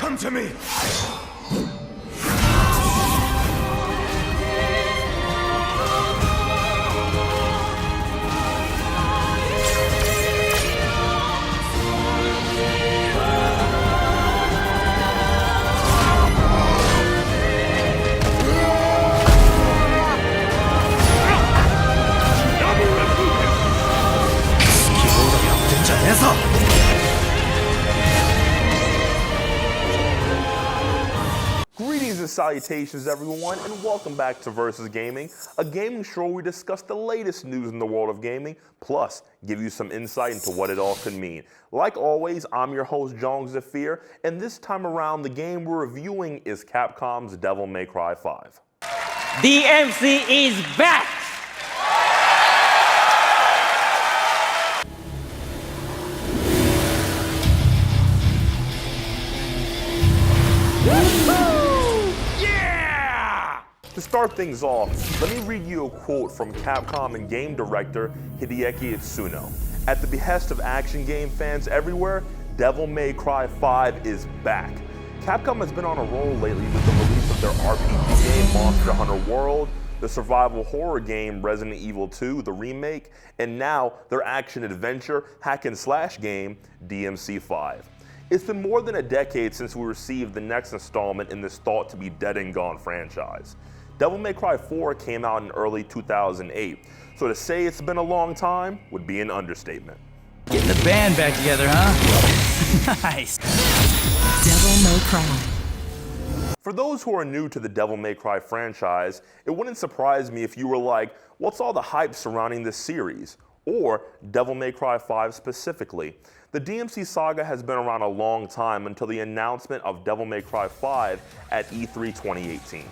Come to me! Greetings and salutations, everyone, and welcome back to Versus Gaming, a gaming show where we discuss the latest news in the world of gaming, plus give you some insight into what it all could mean. Like always, I'm your host, Zephir, and this time around, the game we're reviewing is Capcom's Devil May Cry 5. DMC is back! To start things off, let me read you a quote from Capcom and game director Hideaki Itsuno. At the behest of action game fans everywhere, Devil May Cry 5 is back. Capcom has been on a roll lately with the release of their RPG game Monster Hunter World, the survival horror game Resident Evil 2, the remake, and now their action-adventure hack-and-slash game DMC 5. It's been more than a decade since we received the next installment in this thought-to-be dead-and-gone franchise. Devil May Cry 4 came out in early 2008, so to say it's been a long time would be an understatement. Getting the band back together, huh? Nice. Devil May Cry. For those who are new to the Devil May Cry franchise, it wouldn't surprise me if you were like, what's all the hype surrounding this series? Or Devil May Cry 5 specifically. The DMC saga has been around a long time until the announcement of Devil May Cry 5 at E3 2018.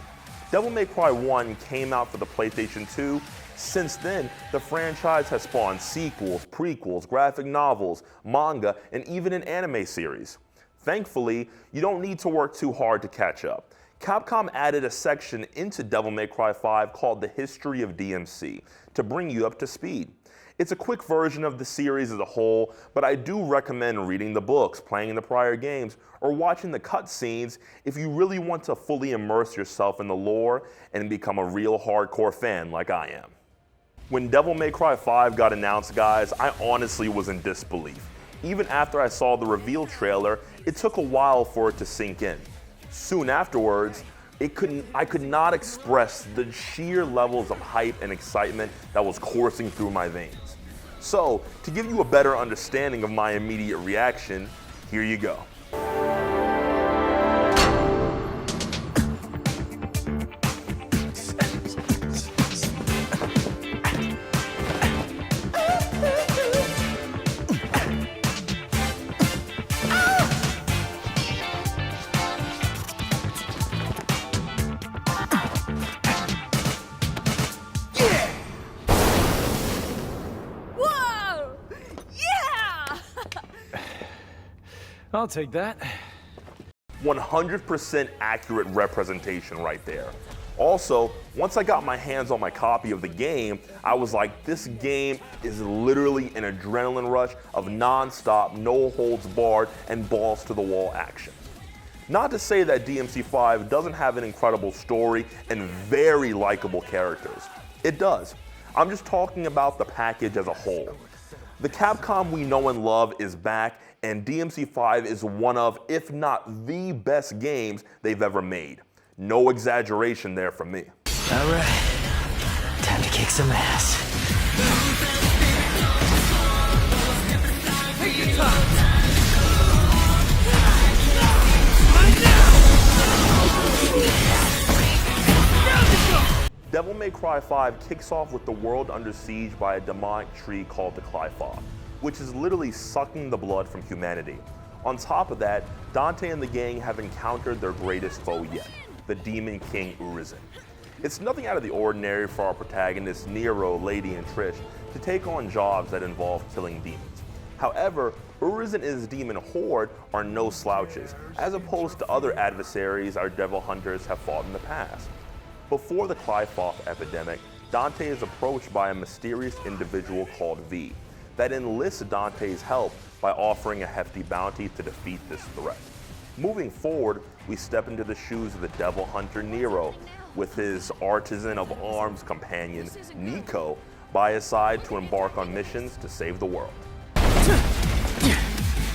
Devil May Cry 1 came out for the PlayStation 2. Since then, the franchise has spawned sequels, prequels, graphic novels, manga, and even an anime series. Thankfully, you don't need to work too hard to catch up. Capcom added a section into Devil May Cry 5 called The History of DMC to bring you up to speed. It's a quick version of the series as a whole, but I do recommend reading the books, playing the prior games, or watching the cutscenes if you really want to fully immerse yourself in the lore and become a real hardcore fan like I am. When Devil May Cry 5 got announced, guys, I honestly was in disbelief. Even after I saw the reveal trailer, it took a while for it to sink in. Soon afterwards, I could not express the sheer levels of hype and excitement that was coursing through my veins. So, to give you a better understanding of my immediate reaction, here you go. I'll take that. 100% accurate representation right there. Also, once I got my hands on my copy of the game, I was like, this game is literally an adrenaline rush of non-stop, no holds barred, and balls to the wall action. Not to say that DMC 5 doesn't have an incredible story and very likable characters. It does. I'm just talking about the package as a whole. The Capcom we know and love is back, and DMC 5 is one of, if not the best games they've ever made. No exaggeration there from me. All right, time to kick some ass. Take your time. Devil May Cry 5 kicks off with the world under siege by a demonic tree called the Qliphoth, which is literally sucking the blood from humanity. On top of that, Dante and the gang have encountered their greatest foe yet, the Demon King Urizen. It's nothing out of the ordinary for our protagonists Nero, Lady, and Trish to take on jobs that involve killing demons. However, Urizen and his demon horde are no slouches, as opposed to other adversaries our devil hunters have fought in the past. Before the Qliphoth epidemic, Dante is approached by a mysterious individual called V that enlists Dante's help by offering a hefty bounty to defeat this threat. Moving forward, we step into the shoes of the devil hunter Nero, with his artisan of arms companion, Nico, by his side to embark on missions to save the world.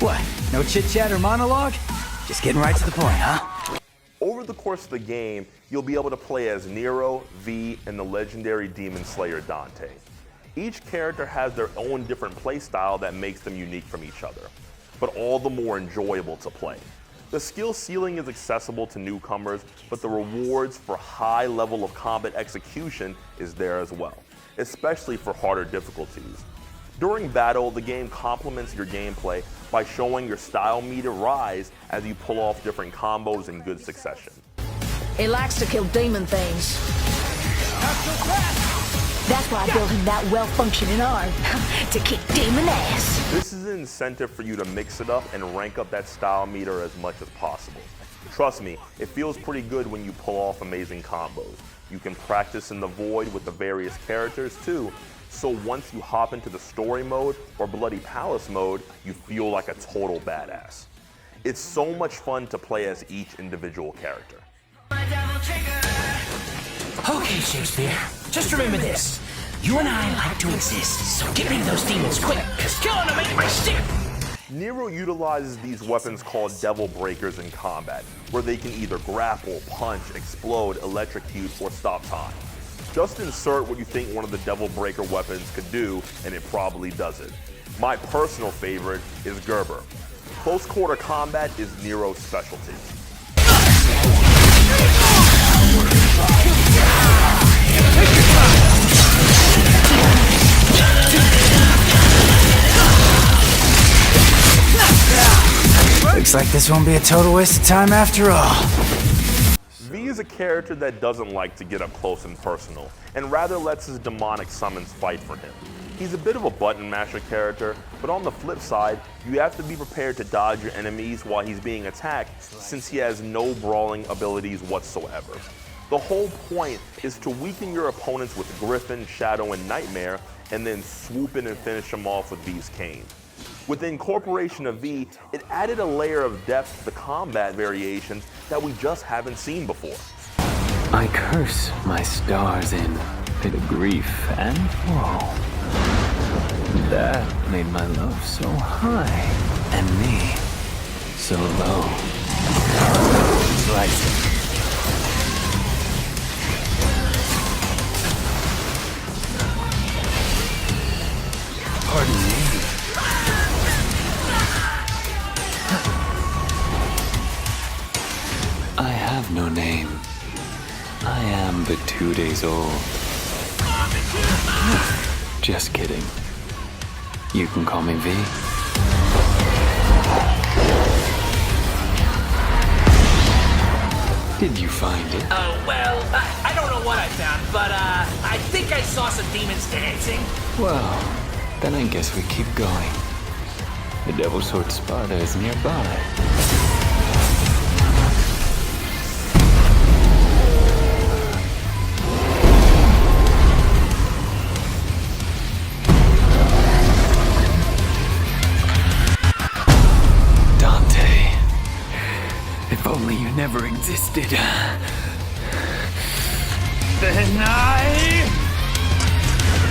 What? No chit-chat or monologue? Just getting right to the point, huh? Over the course of the game, you'll be able to play as Nero, V, and the legendary demon slayer Dante. Each character has their own different playstyle that makes them unique from each other, but all the more enjoyable to play. The skill ceiling is accessible to newcomers, but the rewards for high level of combat execution is there as well, especially for harder difficulties. During battle, the game complements your gameplay by showing your style meter rise as you pull off different combos in good succession. He likes to kill demon things. That's why I built him that well-functioning arm, to kick demon ass. This is an incentive for you to mix it up and rank up that style meter as much as possible. Trust me, it feels pretty good when you pull off amazing combos. You can practice in the void with the various characters too, so once you hop into the story mode or Bloody Palace mode, you feel like a total badass. It's so much fun to play as each individual character. Okay, Shakespeare, just remember this. You and I like to exist, so get rid of those demons quick, cause killing them ain't my shit. Nero utilizes these weapons called Devil Breakers in combat, where they can either grapple, punch, explode, electrocute, or stop time. Just insert what you think one of the Devil Breaker weapons could do, and it probably does it. My personal favorite is Gerber. Close quarter combat is Nero's specialty. Looks like this won't be a total waste of time after all. V is a character that doesn't like to get up close and personal, and rather lets his demonic summons fight for him. He's a bit of a button masher character, but on the flip side, you have to be prepared to dodge your enemies while he's being attacked, since he has no brawling abilities whatsoever. The whole point is to weaken your opponents with Griffin, Shadow, and Nightmare, and then swoop in and finish them off with V's cane. With the incorporation of V, it added a layer of depth to the combat variations that we just haven't seen before. I curse my stars in bit of grief and woe. That made my love so high and me so low. Slice it. Pardon me. I have no name. I am but 2 days old. Just kidding. You can call me V. Did you find it? Oh, well, I don't know what I found, but I think I saw some demons dancing. Well, then I guess we keep going. The Devil's Sword Sparta is nearby. If only you never existed. Then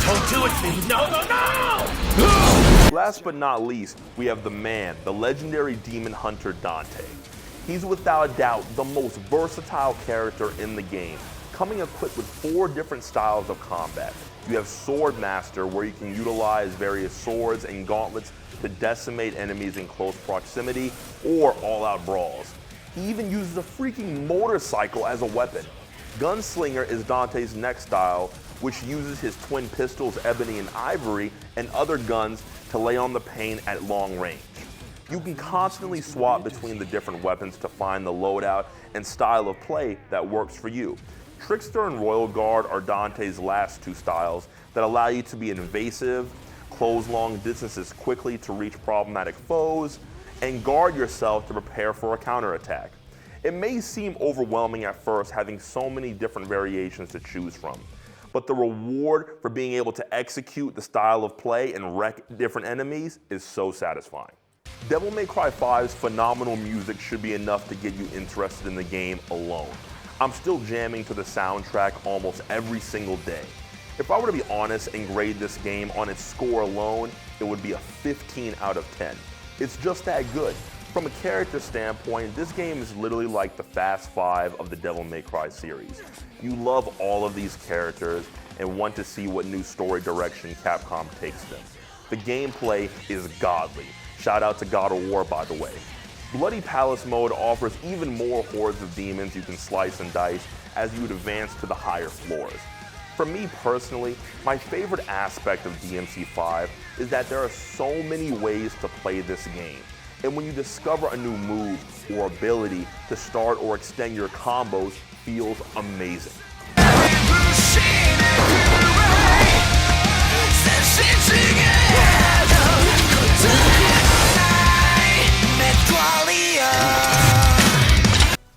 don't do it to me. No, no, no! Last but not least, we have the man, the legendary demon hunter Dante. He's without a doubt the most versatile character in the game, coming equipped with 4 different styles of combat. You have Sword Master, where you can utilize various swords and gauntlets to decimate enemies in close proximity or all-out brawls. He even uses a freaking motorcycle as a weapon. Gunslinger is Dante's next style, which uses his twin pistols, Ebony and Ivory, and other guns to lay on the pain at long range. You can constantly swap between the different weapons to find the loadout and style of play that works for you. Trickster and Royal Guard are Dante's last 2 styles that allow you to be invasive, close long distances quickly to reach problematic foes, and guard yourself to prepare for a counterattack. It may seem overwhelming at first having so many different variations to choose from, but the reward for being able to execute the style of play and wreck different enemies is so satisfying. Devil May Cry 5's phenomenal music should be enough to get you interested in the game alone. I'm still jamming to the soundtrack almost every single day. If I were to be honest and grade this game on its score alone, it would be a 15 out of 10. It's just that good. From a character standpoint, this game is literally like the Fast Five of the Devil May Cry series. You love all of these characters and want to see what new story direction Capcom takes them. The gameplay is godly. Shout out to God of War, by the way. Bloody Palace mode offers even more hordes of demons you can slice and dice as you would advance to the higher floors. For me personally, my favorite aspect of DMC5 is that there are so many ways to play this game. And when you discover a new move or ability to start or extend your combos, feels amazing.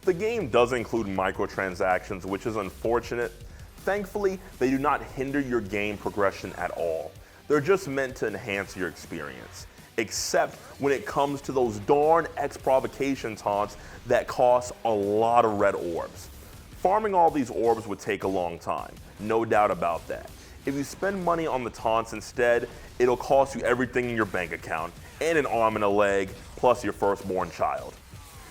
The game does include microtransactions, which is unfortunate. Thankfully, they do not hinder your game progression at all. They're just meant to enhance your experience, except when it comes to those darn X-provocation taunts that cost a lot of red orbs. Farming all these orbs would take a long time, no doubt about that. If you spend money on the taunts instead, it'll cost you everything in your bank account, and an arm and a leg, plus your firstborn child.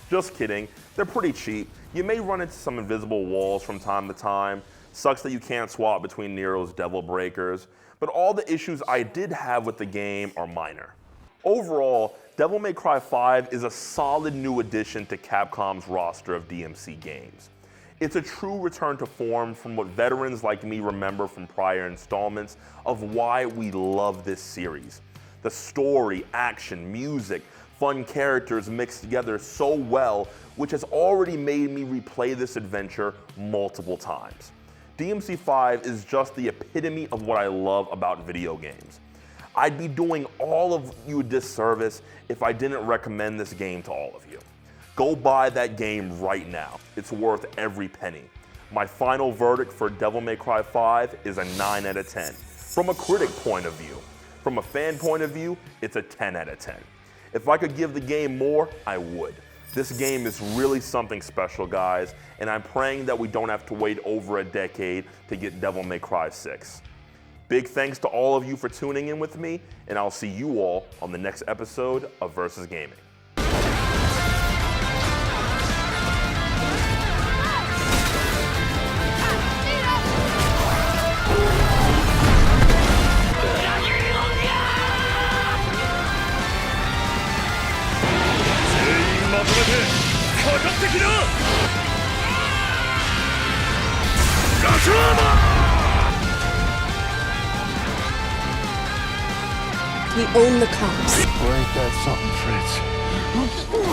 Just kidding, they're pretty cheap. You may run into some invisible walls from time to time. Sucks that you can't swap between Nero's Devil Breakers, but all the issues I did have with the game are minor. Overall, Devil May Cry 5 is a solid new addition to Capcom's roster of DMC games. It's a true return to form from what veterans like me remember from prior installments of why we love this series. The story, action, music, fun characters mixed together so well, which has already made me replay this adventure multiple times. DMC5 is just the epitome of what I love about video games. I'd be doing all of you a disservice if I didn't recommend this game to all of you. Go buy that game right now. It's worth every penny. My final verdict for Devil May Cry 5 is a 9 out of 10. From a critic point of view. From a fan point of view, it's a 10 out of 10. If I could give the game more, I would. This game is really something special, guys, and I'm praying that we don't have to wait over a decade to get Devil May Cry 6. Big thanks to all of you for tuning in with me, and I'll see you all on the next episode of Versus Gaming. We own the cops. Ain't that something, Fritz?